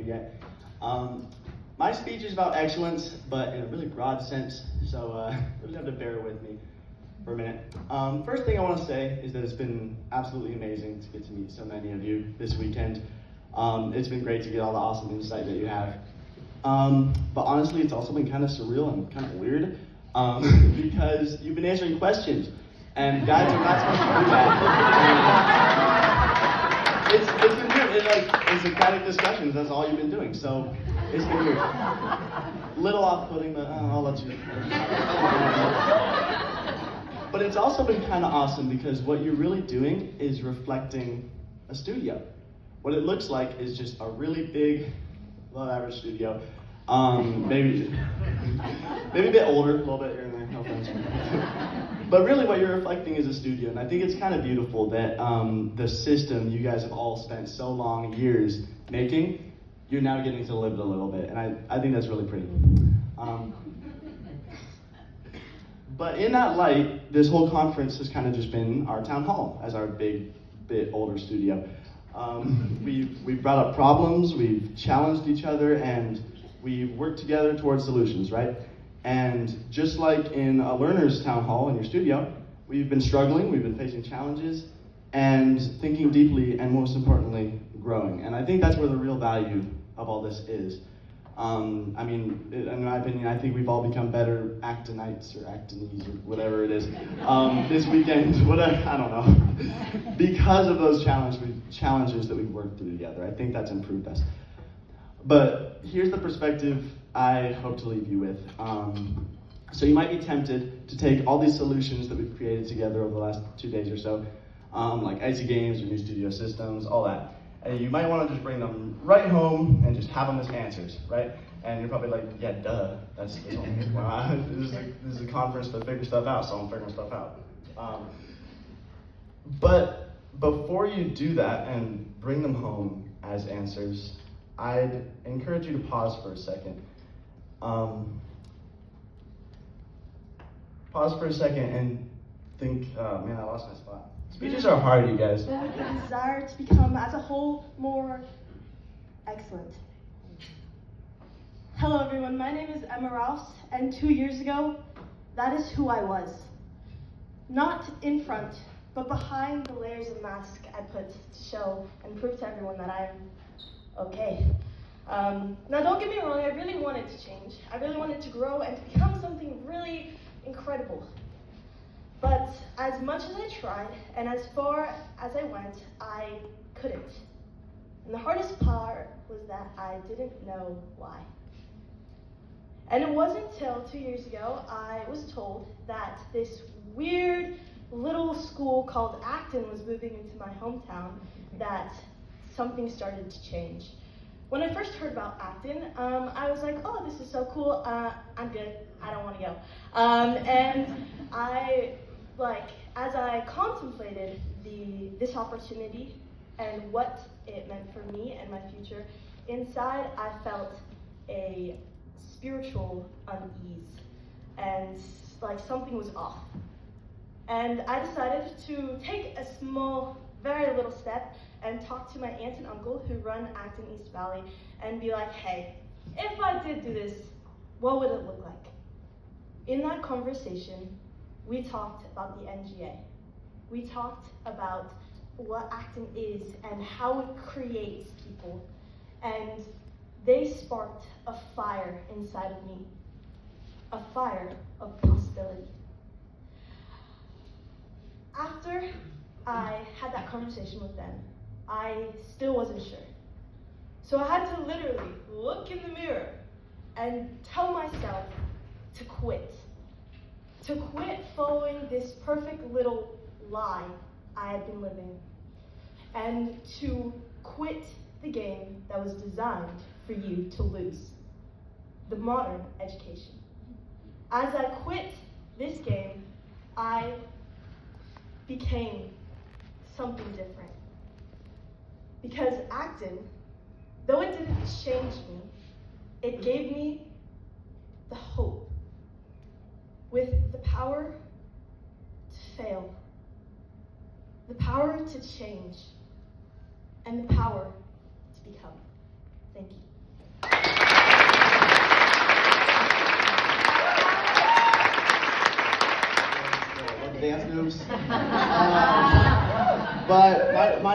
yet. My speech is about excellence, but in a really broad sense, so you'll just have to bear with me for a minute. First thing I want to say is that it's been absolutely amazing to get to meet so many of you this weekend. It's been great to get all the awesome insight that you have. But honestly, it's also been kind of surreal and kind of weird because you've been answering questions, and guys are not supposed to do that. It's been weird. It's Socratic discussions. That's all you've been doing. So it's been weird. Little off-putting, but I'll let you. But it's also been kind of awesome because what you're really doing is reflecting a studio. What it looks like is just a really big, above average studio. Maybe a bit older, a little bit here and there, no offense. But really what you're reflecting is a studio, and I think it's kind of beautiful that the system you guys have all spent so long years making, you're now getting to live it a little bit, and I think that's really pretty. But in that light, this whole conference has kind of just been our town hall as our big, bit older studio. We've brought up problems, we've challenged each other, and we've worked together towards solutions, right? And just like in a learner's town hall in your studio, we've been struggling, we've been facing challenges, and thinking deeply, and most importantly, growing. And I think that's where the real value of all this is. In my opinion, I think we've all become better actinites or actinies or whatever it is this weekend, I don't know, because of those challenges that we've worked through together. I think that's improved us. But here's the perspective I hope to leave you with. So you might be tempted to take all these solutions that we've created together over the last 2 days or so, like icy games or new studio systems, all that. And you might want to just bring them right home and just have them as answers, right? And you're probably like, yeah, duh. This is a conference to figure stuff out, so I'm figuring stuff out. But before you do that and bring them home as answers, I'd encourage you to pause for a second. Pause for a second and think, man, I lost my spot. Speeches are hard, you guys. The desire to become, as a whole, more excellent. Hello, everyone. My name is Emma Rouse, and 2 years ago, that is who I was. Not in front, but behind the layers of mask I put to show and prove to everyone that I'm okay. Now, don't get me wrong, I really wanted to change. I really wanted to grow and to become something really incredible. But as much as I tried, and as far as I went, I couldn't. And the hardest part was that I didn't know why. And it wasn't until 2 years ago I was told that this weird little school called Acton was moving into my hometown that something started to change. When I first heard about Acton, I was like, oh, this is so cool, I'm good, I don't want to go. And as I contemplated this opportunity and what it meant for me and my future, inside I felt a spiritual unease and like something was off. And I decided to take a small, very little step and talk to my aunt and uncle who run Acton East Valley and be like, hey, if I did do this, what would it look like? In that conversation, we talked about the NGA. We talked about what Acton is and how it creates people. And they sparked a fire inside of me, a fire of possibility. After I had that conversation with them, I still wasn't sure. So I had to literally look in the mirror and tell myself to quit. To quit following this perfect little lie I had been living. And to quit the game that was designed for you to lose. The modern education. As I quit this game, I became something different. Because Acton, though it didn't change me, it gave me the hope. With the power to fail, the power to change, and the power to become. Thank you.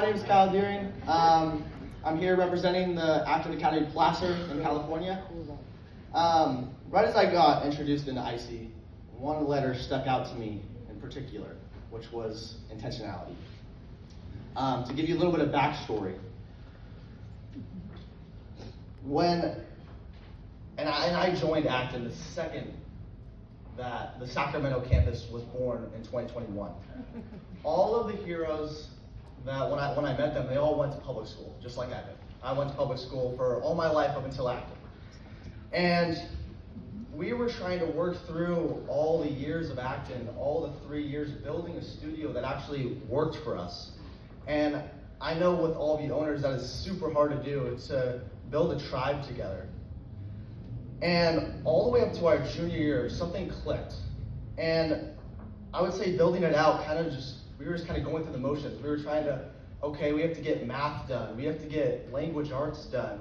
my name is Kyle Deering. I'm here representing the Acton Academy Placer in California. Right as I got introduced into IC, one letter stuck out to me in particular, which was intentionality. To give you a little bit of backstory, I joined Acton the second that the Sacramento campus was born in 2021. All of the heroes that when I met them, they all went to public school, just like I did. I went to public school for all my life up until Acton. And we were trying to work through all the years of Acton, all the 3 years building a studio that actually worked for us. And I know with all of you owners that is super hard to do, to build a tribe together. And all the way up to our junior year, something clicked. And I would say building it out, we were just kind of going through the motions. We were trying to, okay, we have to get math done. We have to get language arts done.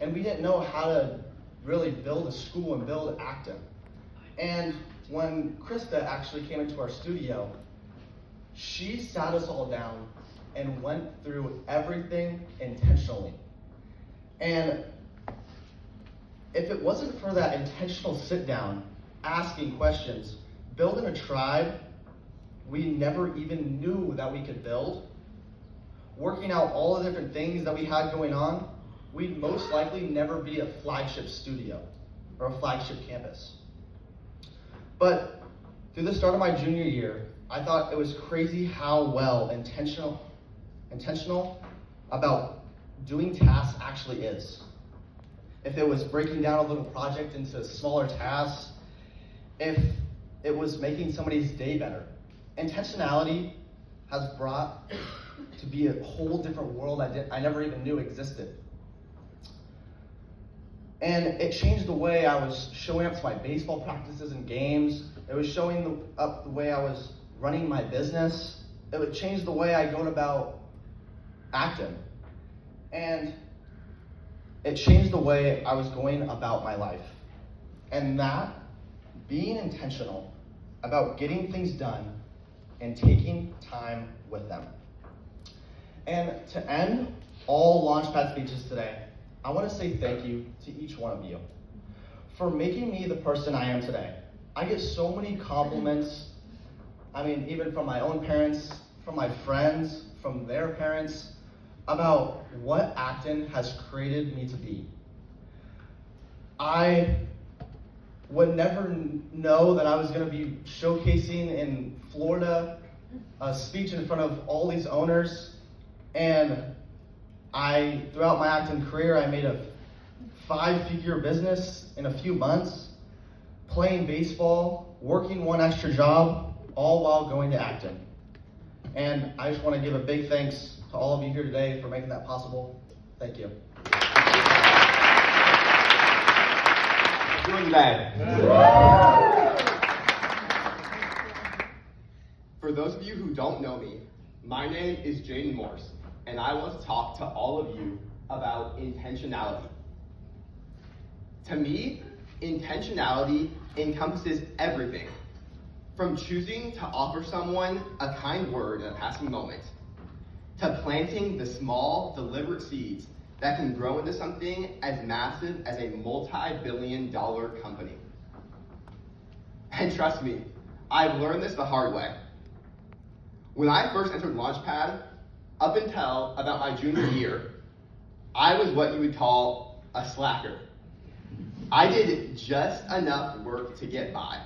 And we didn't know how to really build a school and build Acton. And when Krista actually came into our studio, she sat us all down and went through everything intentionally. And if it wasn't for that intentional sit down, asking questions, building a tribe we never even knew that we could build, working out all the different things that we had going on, we'd most likely never be a flagship studio or a flagship campus. But through the start of my junior year, I thought it was crazy how well intentional about doing tasks actually is. If it was breaking down a little project into smaller tasks, if it was making somebody's day better. Intentionality has brought to be a whole different world I never even knew existed. And it changed the way I was showing up to my baseball practices and games. It was showing up the way I was running my business. It would change the way I go about Acton. And it changed the way I was going about my life. And that, being intentional about getting things done and taking time with them. And to end all Launchpad speeches today, I want to say thank you to each one of you for making me the person I am today. I get so many compliments, even from my own parents, from my friends, from their parents, about what Acton has created me to be. I would never know that I was going to be showcasing in Florida a speech in front of all these owners. And throughout my Acton career, I made a 5-figure business in a few months, playing baseball, working one extra job, all while going to Acton. And I just want to give a big thanks to all of you here today for making that possible. Thank you. Doing that. For those of you who don't know me, my name is Jaden Morse, and I want to talk to all of you about intentionality. To me, intentionality encompasses everything, from choosing to offer someone a kind word in a passing moment, to planting the small, deliberate seeds that can grow into something as massive as a multi-billion-dollar company. And trust me, I've learned this the hard way. When I first entered Launchpad, up until about my junior year, I was what you would call a slacker. I did just enough work to get by.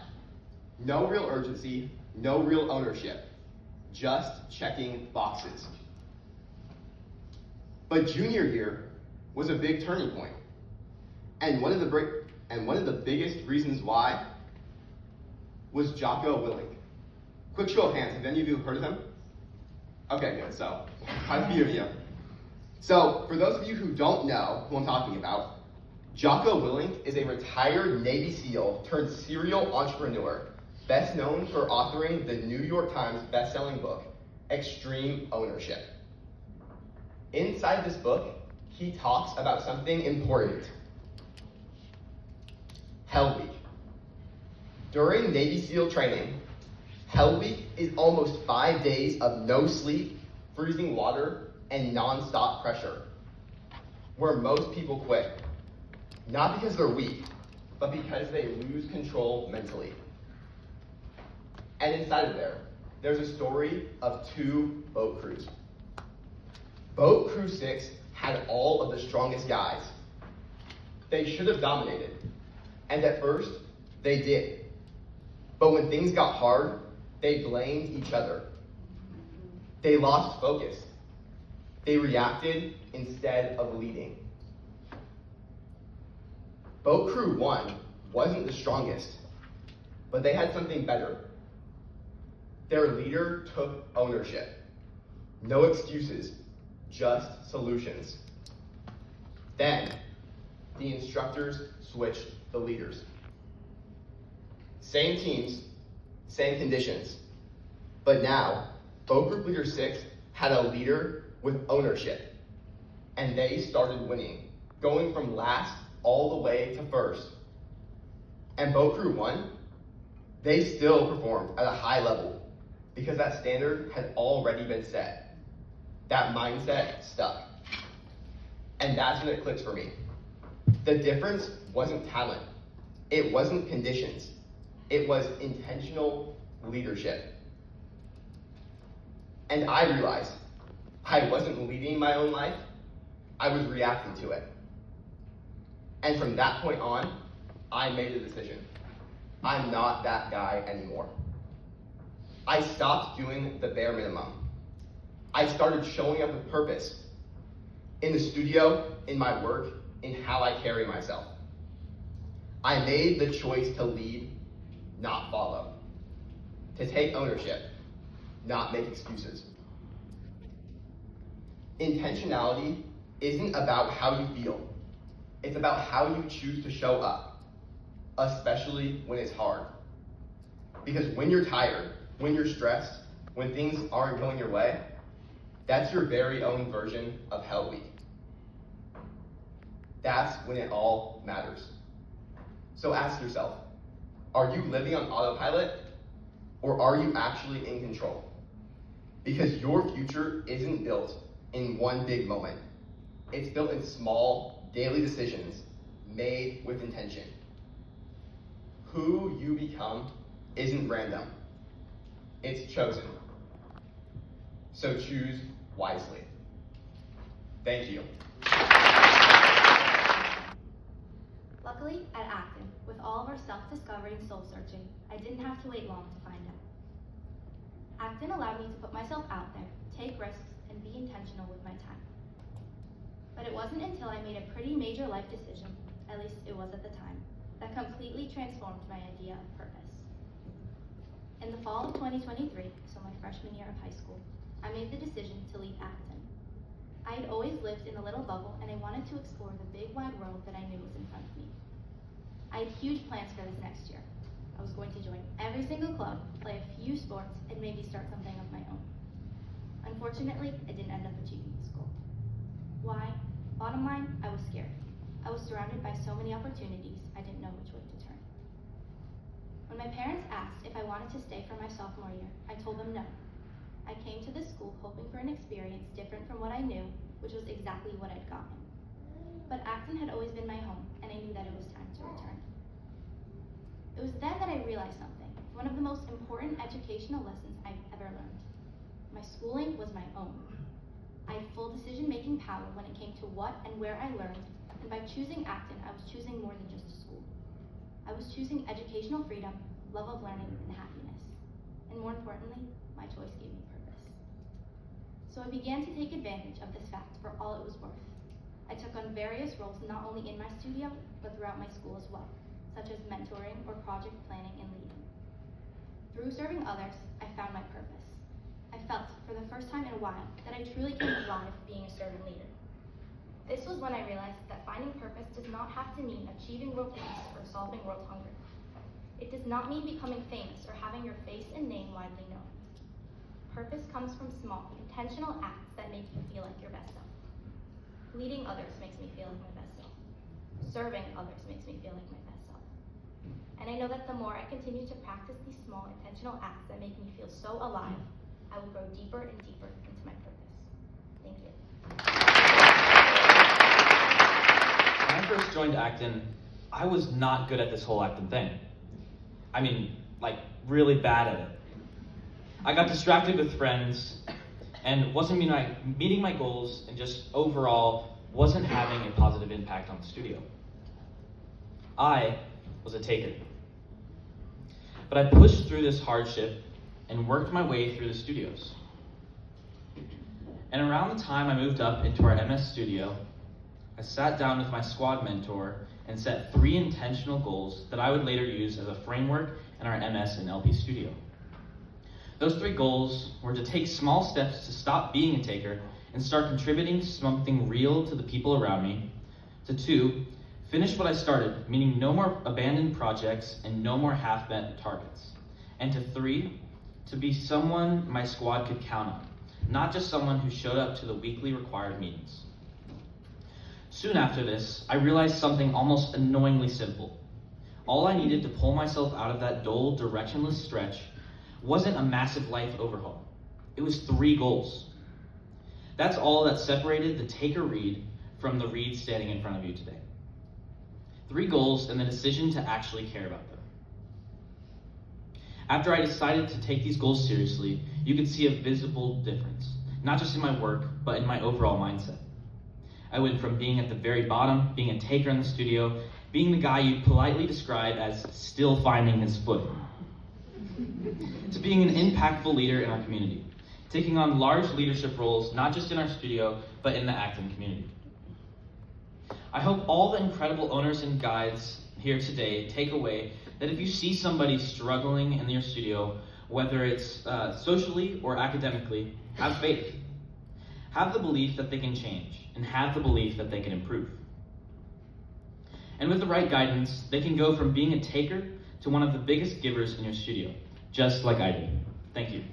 No real urgency, no real ownership, just checking boxes. But junior year was a big turning point. And one of the biggest reasons why was Jocko Willink. Quick show of hands, have any of you heard of him? Okay, good, so quite a few of you. So for those of you who don't know who I'm talking about, Jocko Willink is a retired Navy SEAL turned serial entrepreneur, best known for authoring the New York Times best-selling book, Extreme Ownership. Inside this book, he talks about something important. Hell Week. During Navy SEAL training, Hell Week is almost 5 days of no sleep, freezing water, and non-stop pressure, where most people quit. Not because they're weak, but because they lose control mentally. And inside of there's a story of 2 boat crews. Boat Crew 6 had all of the strongest guys. They should have dominated, and at first, they did. But when things got hard, they blamed each other. They lost focus. They reacted instead of leading. Boat Crew 1 wasn't the strongest, but they had something better. Their leader took ownership. No excuses, just solutions. Then, the instructors switched the leaders. Same teams, same conditions. But now, Boat Group Leader 6 had a leader with ownership. And they started winning, going from last all the way to first. And Boat Crew 1, they still performed at a high level because that standard had already been set. That mindset stuck. And that's when it clicked for me. The difference wasn't talent. It wasn't conditions. It was intentional leadership. And I realized I wasn't leading my own life, I was reacting to it. And from that point on, I made a decision. I'm not that guy anymore. I stopped doing the bare minimum. I started showing up with purpose. In the studio, in my work, in how I carry myself. I made the choice to lead, not follow. To take ownership, not make excuses. Intentionality isn't about how you feel. It's about how you choose to show up, especially when it's hard. Because when you're tired, when you're stressed, when things aren't going your way, that's your very own version of Hell Week. That's when it all matters. So ask yourself, are you living on autopilot, or are you actually in control? Because your future isn't built in one big moment. It's built in small, daily decisions made with intention. Who you become isn't random. It's chosen. So choose wisely. Thank you. Luckily, at Acton, with all of our self-discovery and soul-searching, I didn't have to wait long to find out. Acton allowed me to put myself out there, take risks, and be intentional with my time. But it wasn't until I made a pretty major life decision, at least it was at the time, that completely transformed my idea of purpose. In the fall of 2023, so my freshman year of high school, I made the decision to leave Acton. I had always lived in a little bubble, and I wanted to explore the big wide world that I knew was in front of me. I had huge plans for this next year. I was going to join every single club, play a few sports, and maybe start something of my own. Unfortunately, I didn't end up achieving this goal. Why? Bottom line, I was scared. I was surrounded by so many opportunities, I didn't know which way to turn. When my parents asked if I wanted to stay for my sophomore year, I told them no. I came to this school hoping for an experience different from what I knew, which was exactly what I'd gotten. But Acton had always been my home, and I knew that it was time to return. It was then that I realized something, one of the most important educational lessons I've ever learned. My schooling was my own. I had full decision-making power when it came to what and where I learned, and by choosing Acton, I was choosing more than just a school. I was choosing educational freedom, love of learning, and happiness. And more importantly, my choice gave me purpose. So I began to take advantage of this fact for all it was worth. I took on various roles not only in my studio, but throughout my school as well, such as mentoring or project planning and leading. Through serving others, I found my purpose. I felt, for the first time in a while, that I truly can thrive being a servant leader. This was when I realized that finding purpose does not have to mean achieving world peace or solving world hunger. It does not mean becoming famous or having your face and name widely known. Purpose comes from small, intentional acts that make you feel like your best self. Leading others makes me feel like my best self. Serving others makes me feel like my best self. And I know that the more I continue to practice these small, intentional acts that make me feel so alive, I will grow deeper and deeper into my purpose. Thank you. When I first joined Acton, I was not good at this whole Acton thing. I mean, like, really bad at it. I got distracted with friends and wasn't meeting my goals, and just overall wasn't having a positive impact on the studio. I was a taker. But I pushed through this hardship and worked my way through the studios. And around the time I moved up into our MS studio, I sat down with my squad mentor and set 3 intentional goals that I would later use as a framework in our MS and LP studio. Those 3 goals were to take small steps to stop being a taker and start contributing something real to the people around me. To 2, finish what I started, meaning no more abandoned projects and no more half-bent targets. And to 3, to be someone my squad could count on, not just someone who showed up to the weekly required meetings. Soon after this, I realized something almost annoyingly simple. All I needed to pull myself out of that dull, directionless stretch wasn't a massive life overhaul. It was 3 goals. That's all that separated the taker Reed from the Reed standing in front of you today. 3 goals and the decision to actually care about them. After I decided to take these goals seriously, you could see a visible difference, not just in my work, but in my overall mindset. I went from being at the very bottom, being a taker in the studio, being the guy you politely describe as still finding his footing, to being an impactful leader in our community, taking on large leadership roles, not just in our studio, but in the Acton community. I hope all the incredible owners and guides here today take away that if you see somebody struggling in your studio, whether it's socially or academically, have faith. Have the belief that they can change, and have the belief that they can improve. And with the right guidance, they can go from being a taker to one of the biggest givers in your studio, just like I did. Thank you.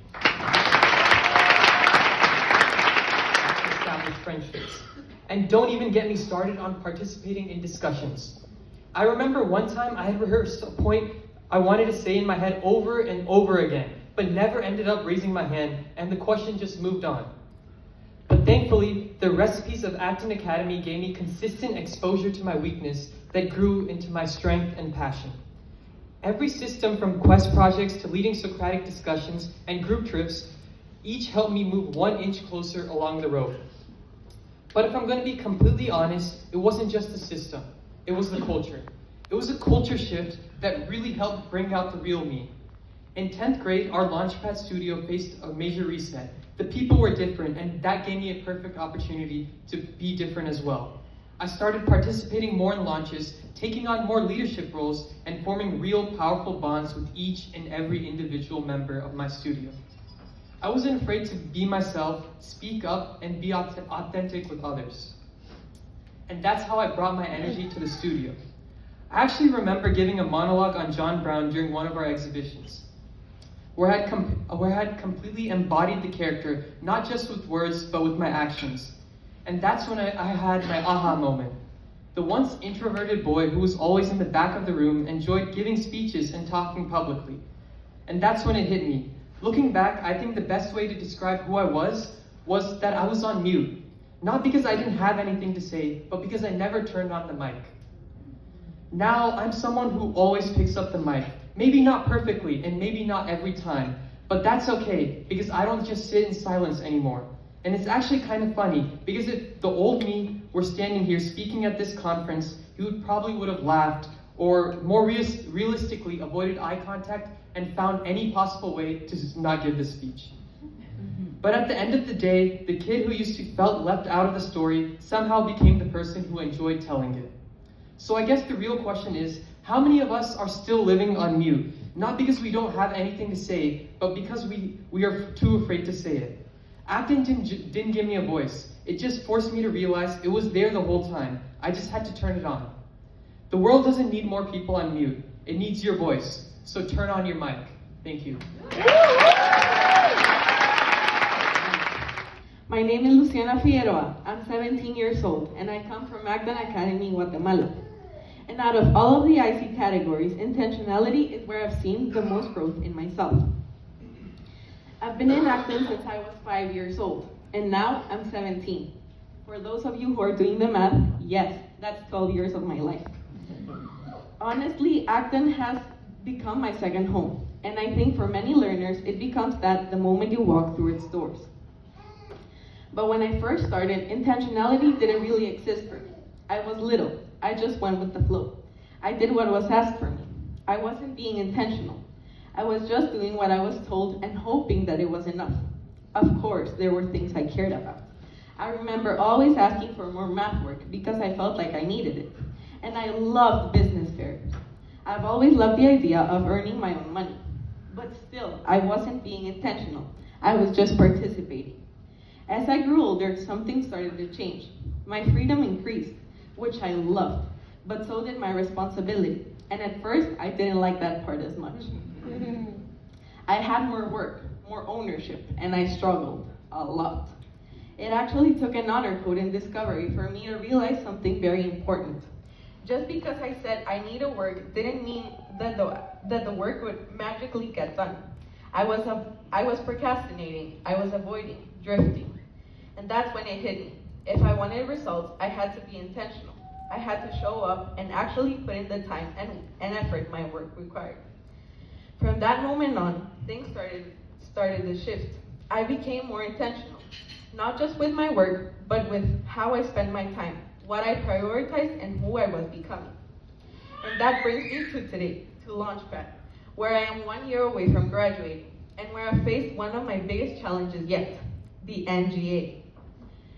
Establish friendships. And don't even get me started on participating in discussions. I remember one time I had rehearsed a point I wanted to say in my head over and over again, but never ended up raising my hand, and the question just moved on. But thankfully, the recipes of Acton Academy gave me consistent exposure to my weakness that grew into my strength and passion. Every system from quest projects to leading Socratic discussions and group trips each helped me move 1 inch closer along the road. But if I'm going to be completely honest, it wasn't just the system, it was the culture. It was a culture shift that really helped bring out the real me. In 10th grade, our Launchpad studio faced a major reset. The people were different, and that gave me a perfect opportunity to be different as well. I started participating more in launches, taking on more leadership roles, and forming real powerful bonds with each and every individual member of my studio. I wasn't afraid to be myself, speak up, and be authentic with others. And that's how I brought my energy to the studio. I actually remember giving a monologue on John Brown during one of our exhibitions, where I had completely embodied the character, not just with words, but with my actions. And that's when I had my aha moment. The once introverted boy who was always in the back of the room enjoyed giving speeches and talking publicly. And that's when it hit me. Looking back, I think the best way to describe who I was that I was on mute. Not because I didn't have anything to say, but because I never turned on the mic. Now, I'm someone who always picks up the mic. Maybe not perfectly, and maybe not every time, but that's okay, because I don't just sit in silence anymore. And it's actually kind of funny, because if the old me were standing here speaking at this conference, he would have laughed, or more realistically avoided eye contact and found any possible way to just not give this speech. But at the end of the day, the kid who used to felt left out of the story somehow became the person who enjoyed telling it. So I guess the real question is, how many of us are still living on mute? Not because we don't have anything to say, but because we are too afraid to say it. Acton didn't give me a voice. It just forced me to realize it was there the whole time. I just had to turn it on. The world doesn't need more people on mute. It needs your voice. So turn on your mic. Thank you. My name is Luciana Figueroa. I'm 17 years old, and I come from Acton Academy in Guatemala. And out of all of the IC categories, intentionality is where I've seen the most growth in myself. I've been in Acton since I was 5 years old. and now I'm 17. For those of you who are doing the math, yes, that's 12 years of my life. Honestly, Acton has become my second home, and I think for many learners, it becomes that the moment you walk through its doors. But when I first started, intentionality didn't really exist for me. I was little. I just went with the flow. I did what was asked for me. I wasn't being intentional. I was just doing what I was told and hoping that it was enough. Of course, there were things I cared about. I remember always asking for more math work because I felt like I needed it. And I loved business fairs. I've always loved the idea of earning my own money. But still, I wasn't being intentional. I was just participating. As I grew older, something started to change. My freedom increased, which I loved, but so did my responsibility. And at first, I didn't like that part as much. I had more work, more ownership, and I struggled a lot. It actually took an honor code in Discovery for me to realize something very important. Just because I said I need a work didn't mean that the work would magically get done. I was procrastinating, I was avoiding, drifting. And that's when it hit me. If I wanted results, I had to be intentional. I had to show up and actually put in the time and effort my work required. From that moment on, things started to shift. I became more intentional, not just with my work, but with how I spend my time, what I prioritize, and who I was becoming. And that brings me to today, to Launchpad, where I am 1 year away from graduating, and where I faced one of my biggest challenges yet, the NGA.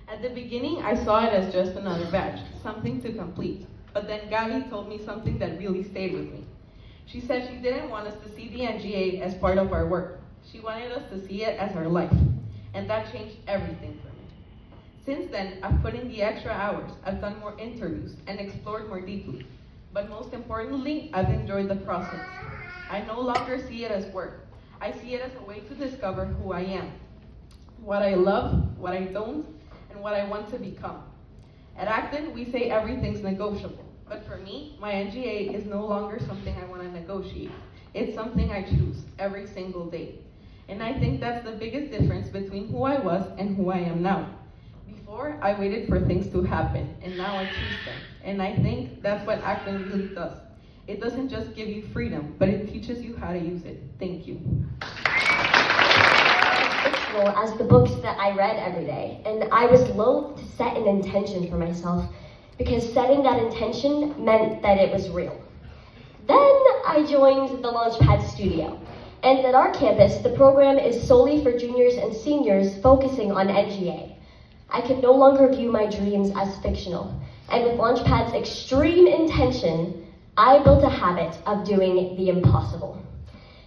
At the beginning, I saw it as just another badge, something to complete. But then Gabby told me something that really stayed with me. She said she didn't want us to see the NGA as part of our work. She wanted us to see it as our life. And that changed everything for me. Since then, I've put in the extra hours, I've done more interviews, and explored more deeply. But most importantly, I've enjoyed the process. I no longer see it as work. I see it as a way to discover who I am, what I love, what I don't, and what I want to become. At Acton, we say everything's negotiable. But for me, my NGA is no longer something I want to negotiate. It's something I choose every single day. And I think that's the biggest difference between who I was and who I am now. Before, I waited for things to happen, and now I choose them. And I think that's what Acton really does. It doesn't just give you freedom, but it teaches you how to use it. Thank you. As the books that I read every day, and I was loath to set an intention for myself because setting that intention meant that it was real. Then I joined the Launchpad studio, and at our campus, the program is solely for juniors and seniors focusing on NGA. I can no longer view my dreams as fictional, and with Launchpad's extreme intention, I built a habit of doing the impossible.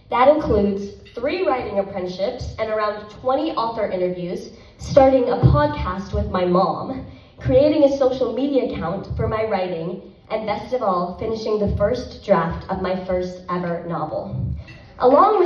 That includes 3 writing apprenticeships and around 20 author interviews, starting a podcast with my mom, creating a social media account for my writing, and best of all, finishing the first draft of my first ever novel. Along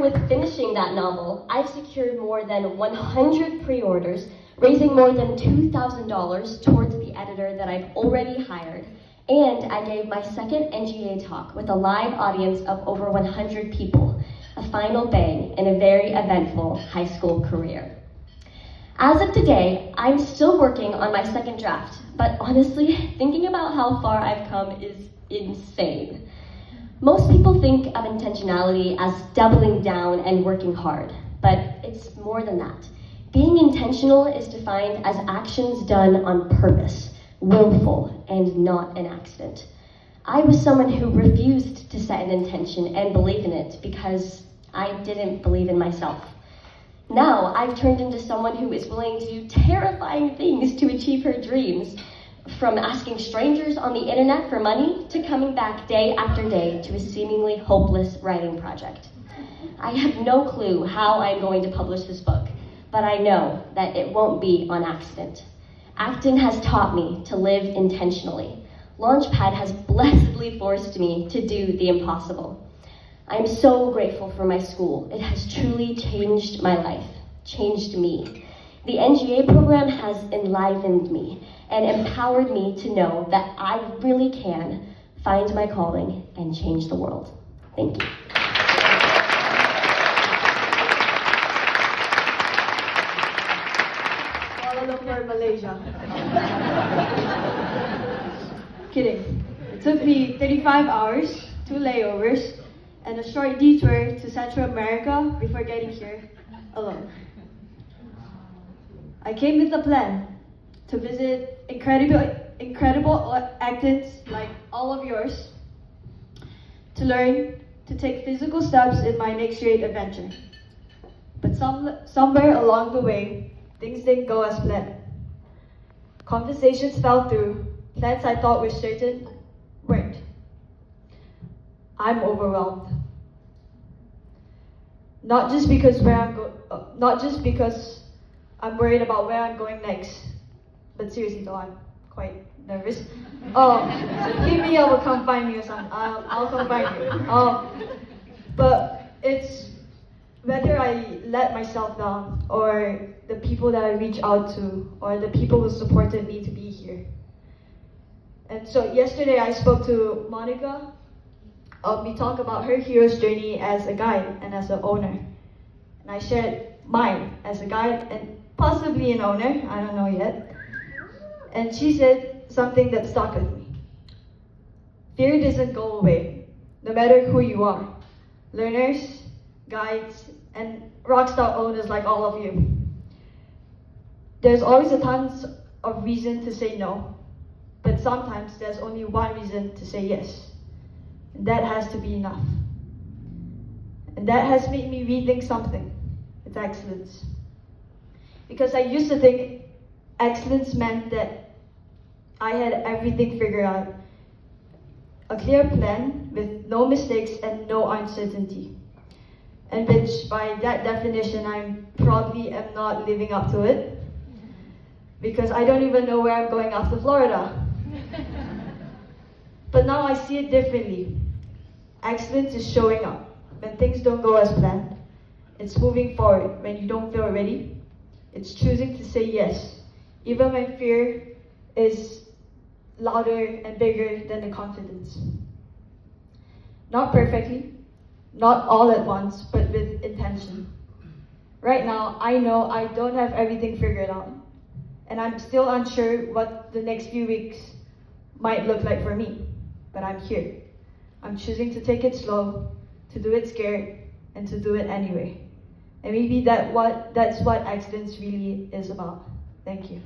with finishing that novel, I've secured more than 100 pre-orders, raising more than $2,000 towards the editor that I've already hired, and I gave my second NGA talk with a live audience of over 100 people, a final bang in a very eventful high school career. As of today, I'm still working on my second draft, but honestly, thinking about how far I've come is insane. Most people think of intentionality as doubling down and working hard, but it's more than that. Being intentional is defined as actions done on purpose, willful, and not an accident. I was someone who refused to set an intention and believe in it because I didn't believe in myself. Now, I've turned into someone who is willing to do terrifying things to achieve her dreams, from asking strangers on the internet for money to coming back day after day to a seemingly hopeless writing project. I have no clue how I'm going to publish this book, but I know that it won't be on accident. Acton has taught me to live intentionally. Launchpad has blessedly forced me to do the impossible. I'm so grateful for my school. It has truly changed my life, changed me. The NGA program has enlivened me and empowered me to know that I really can find my calling and change the world. Thank you. Kuala Lumpur, Malaysia. Kidding. It took me 35 hours, 2 layovers, and a short detour to Central America before getting here alone. I came with a plan to visit incredible actors like all of yours, to learn to take physical steps in my next great adventure. But somewhere along the way, things didn't go as planned. Conversations fell through, plans I thought were certain weren't. I'm overwhelmed. Not just because I'm worried about where I'm going next, but seriously though, I'm quite nervous. So hit me up or come find me or something. I'll come find you. But it's whether I let myself down, or the people that I reach out to, or the people who supported me to be here. And so yesterday I spoke to Monica. We talked about her hero's journey as a guide and as an owner. And I shared mine as a guide and possibly an owner, I don't know yet. And she said something that stuck with me. Fear doesn't go away, no matter who you are. Learners, guides, and rockstar owners like all of you. There's always a tons of reason to say no, but sometimes there's only one reason to say yes. And that has to be enough. And that has made me rethink something. It's excellence. Because I used to think excellence meant that I had everything figured out. A clear plan with no mistakes and no uncertainty. And which, by that definition, I probably am not living up to it. Because I don't even know where I'm going after Florida. But now I see it differently. Excellence is showing up when things don't go as planned. It's moving forward when you don't feel ready. It's choosing to say yes, even when fear is louder and bigger than the confidence. Not perfectly, not all at once, but with intention. Right now, I know I don't have everything figured out, and I'm still unsure what the next few weeks might look like for me, but I'm here. I'm choosing to take it slow, to do it scared, and to do it anyway. And maybe that's what excellence really is about. Thank you.